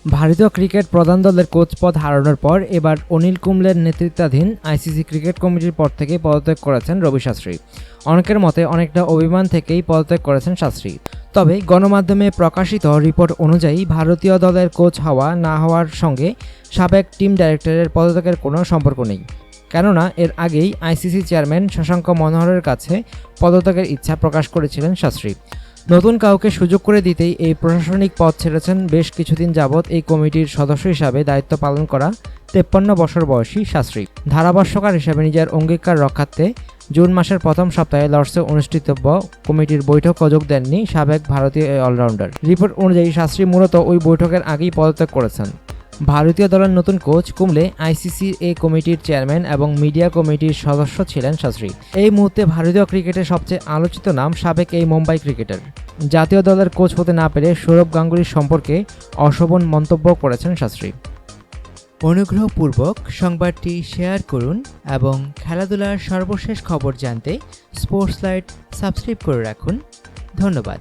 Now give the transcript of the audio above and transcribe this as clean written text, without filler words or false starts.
ভারতীয় ক্রিকেট প্রধান দলের কোচ পদ হারানোর পর এবার অনিল কুম্বলের নেতৃত্বাধীন আইসিসি ক্রিকেট কমিটির পদ থেকে পদত্যাগ করেছেন রবি শাস্ত্রী। অনেকের মতে অনেকটা অভিমান থেকেই পদত্যাগ করেছেন শাস্ত্রী। তবে গণমাধ্যমে প্রকাশিত রিপোর্ট অনুযায়ী ভারতীয় দলের কোচ হওয়া না হওয়ার সঙ্গে সাবেক টিম ডাইরেক্টরের পদত্যাগের কোনো সম্পর্ক নেই, কেননা এর আগেই আইসিসি চেয়ারম্যান শশাঙ্ক মনোহরের কাছে পদত্যাগের ইচ্ছা প্রকাশ করেছিলেন শাস্ত্রী। নতুন কাউকে সুযোগ করে দিতেই এই প্রশাসনিক পদ ছেড়েছেন বেশ কিছুদিন যাবৎ এই কমিটির সদস্য হিসাবে দায়িত্ব পালন করা 53 বছর বয়সী শাস্ত্রী। ধারাভাষ্যকার হিসেবে নিজের অঙ্গীকার রক্ষার্থে জুন মাসের প্রথম সপ্তাহে লর্ডসে অনুষ্ঠিতব্য কমিটির বৈঠকে যোগ দেননি সাবেক ভারতীয় এই অলরাউন্ডার। রিপোর্ট অনুযায়ী শাস্ত্রী মূলত ওই বৈঠকের আগেই পদত্যাগ করেছেন। ভারতীয় দলের নতুন কোচ কুম্বলে আইসিসির এই কমিটির চেয়ারম্যান এবং মিডিয়া কমিটির সদস্য ছিলেন শাস্ত্রী। এই মুহূর্তে ভারতীয় ক্রিকেটের সবচেয়ে আলোচিত নাম সাবেক এই মুম্বাই ক্রিকেটার। জাতীয় দলের কোচ হতে না পেরে সৌরভ গাঙ্গুলির সম্পর্কে অশোভন মন্তব্য করেছেন শাস্ত্রী। অনুগ্রহপূর্বক সংবাদটি শেয়ার করুন এবং খেলাধুলার সর্বশেষ খবর জানতে স্পোর্টস লাইট সাবস্ক্রাইব করে রাখুন। ধন্যবাদ।